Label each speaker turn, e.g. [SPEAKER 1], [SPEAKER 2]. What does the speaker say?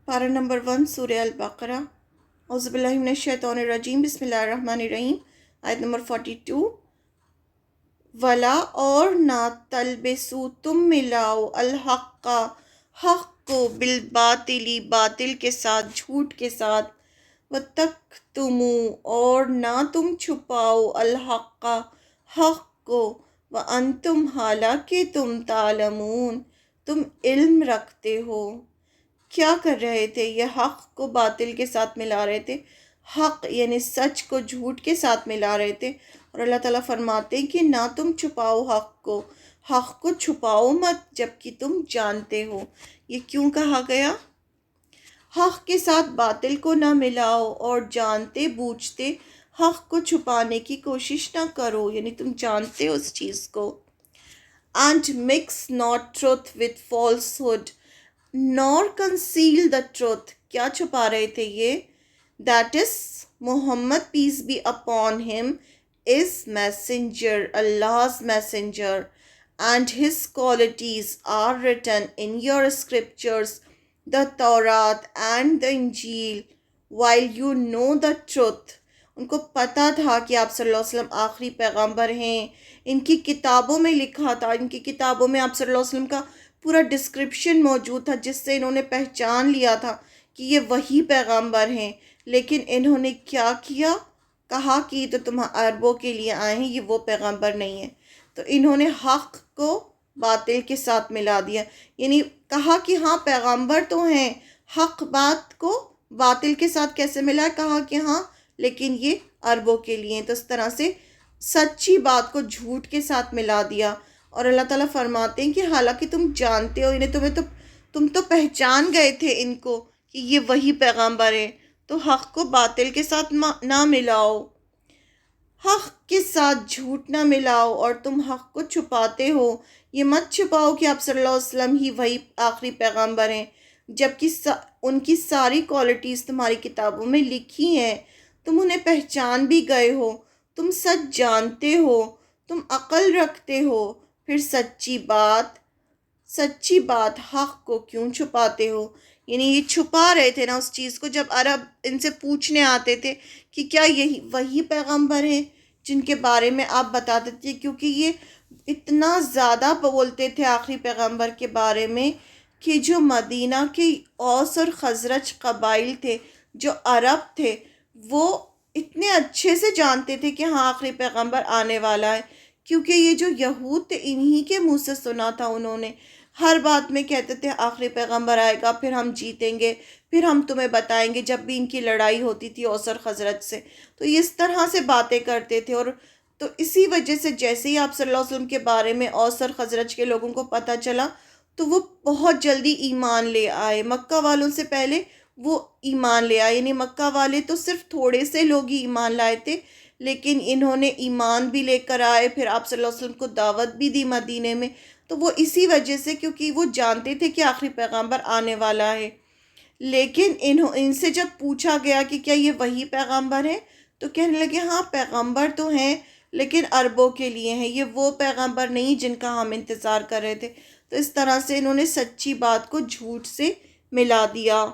[SPEAKER 1] پارہ نمبر 1 سورہ البقرہ۔ اعوذ باللہ من الشیطان الرجیم، بسم اللہ الرحمن الرحیم۔ آیت نمبر 42۔ ولا اور نہ تلبسو تم ملاؤ الحق حق کو بالباطلی باطل کے ساتھ، جھوٹ کے ساتھ، وتکتمو اور نہ تم چھپاؤ الحق حق کو، وانتم حالانکہ تم تعلمون تم علم رکھتے ہو۔ کیا کر رہے تھے؟ یہ حق کو باطل کے ساتھ ملا رہے تھے، حق یعنی سچ کو جھوٹ کے ساتھ ملا رہے تھے، اور اللہ تعالیٰ فرماتے ہیں کہ نہ تم چھپاؤ حق کو چھپاؤ مت جبکہ تم جانتے ہو۔ یہ کیوں کہا گیا؟ حق کے ساتھ باطل کو نہ ملاؤ اور جانتے بوجھتے حق کو چھپانے کی کوشش نہ کرو، یعنی تم جانتے ہو اس چیز کو۔ And mix not truth with falsehood nor conceal the truth۔ کیا چھپا رہے تھے یہ؟ That is Muhammad peace be upon him is messenger، Allah's messenger، and his qualities are written in your scriptures the Torah and the Injil while you know the truth۔ ان کو پتہ تھا کہ آپ صلی اللہ علیہ وسلم آخری پیغمبر ہیں، ان کی کتابوں میں لکھا تھا، ان کی کتابوں میں آپ صلی اللہ علیہ وسلم کا پورا ڈسکرپشن موجود تھا جس سے انہوں نے پہچان لیا تھا کہ یہ وہی پیغمبر ہیں۔ لیکن انہوں نے کیا کیا؟ کہا کہ یہ تو تم عربوں کے لیے آئے ہیں، یہ وہ پیغمبر نہیں ہیں۔ تو انہوں نے حق کو باطل کے ساتھ ملا دیا، یعنی کہا کہ ہاں پیغمبر تو ہیں، حق بات کو باطل کے ساتھ کیسے ملا؟ کہا کہ ہاں لیکن یہ عربوں کے لیے ہیں، تو اس طرح سے سچی بات کو جھوٹ کے ساتھ ملا دیا۔ اور اللہ تعالیٰ فرماتے ہیں کہ حالانکہ تم جانتے ہو، یعنی تم تو پہچان گئے تھے ان کو کہ یہ وہی پیغمبر ہیں، تو حق کو باطل کے ساتھ نہ ملاؤ، حق کے ساتھ جھوٹ نہ ملاؤ، اور تم حق کو چھپاتے ہو، یہ مت چھپاؤ کہ آپ صلی اللہ علیہ وسلم ہی وہی آخری پیغمبر ہیں، جبکہ ان کی ساری کوالٹیز تمہاری کتابوں میں لکھی ہیں، تم انہیں پہچان بھی گئے ہو، تم سچ جانتے ہو، تم عقل رکھتے ہو، پھر سچی بات حق کو کیوں چھپاتے ہو؟ یعنی یہ چھپا رہے تھے نا اس چیز کو، جب عرب ان سے پوچھنے آتے تھے کہ کیا یہی وہی پیغمبر ہیں جن کے بارے میں آپ بتاتے تھے، کیونکہ یہ اتنا زیادہ بولتے تھے آخری پیغمبر کے بارے میں کہ جو مدینہ کے اوس اور خزرج قبائل تھے، جو عرب تھے، وہ اتنے اچھے سے جانتے تھے کہ ہاں آخری پیغمبر آنے والا ہے، کیونکہ یہ جو یہود تھے انہی کے منہ سے سنا تھا انہوں نے، ہر بات میں کہتے تھے آخری پیغمبر آئے گا، پھر ہم جیتیں گے، پھر ہم تمہیں بتائیں گے، جب بھی ان کی لڑائی ہوتی تھی اوس اور خزرج سے، تو اس طرح سے باتیں کرتے تھے۔ اور تو اسی وجہ سے جیسے ہی آپ صلی اللہ علیہ وسلم کے بارے میں اوس اور خزرج کے لوگوں کو پتہ چلا تو وہ بہت جلدی ایمان لے آئے، مکہ والوں سے پہلے وہ ایمان لے آئے، یعنی مکہ والے تو صرف تھوڑے سے لوگ ہی ایمان لائے تھے، لیکن انہوں نے ایمان بھی لے کر آئے، پھر آپ صلی اللہ علیہ وسلم کو دعوت بھی دی مدینے میں، تو وہ اسی وجہ سے کیونکہ وہ جانتے تھے کہ آخری پیغمبر آنے والا ہے۔ لیکن ان سے جب پوچھا گیا کہ کیا یہ وہی پیغمبر ہیں، تو کہنے لگے ہاں پیغمبر تو ہیں لیکن عربوں کے لیے ہیں، یہ وہ پیغمبر نہیں جن کا ہم انتظار کر رہے تھے۔ تو اس طرح سے انہوں نے سچی بات کو جھوٹ سے ملا دیا۔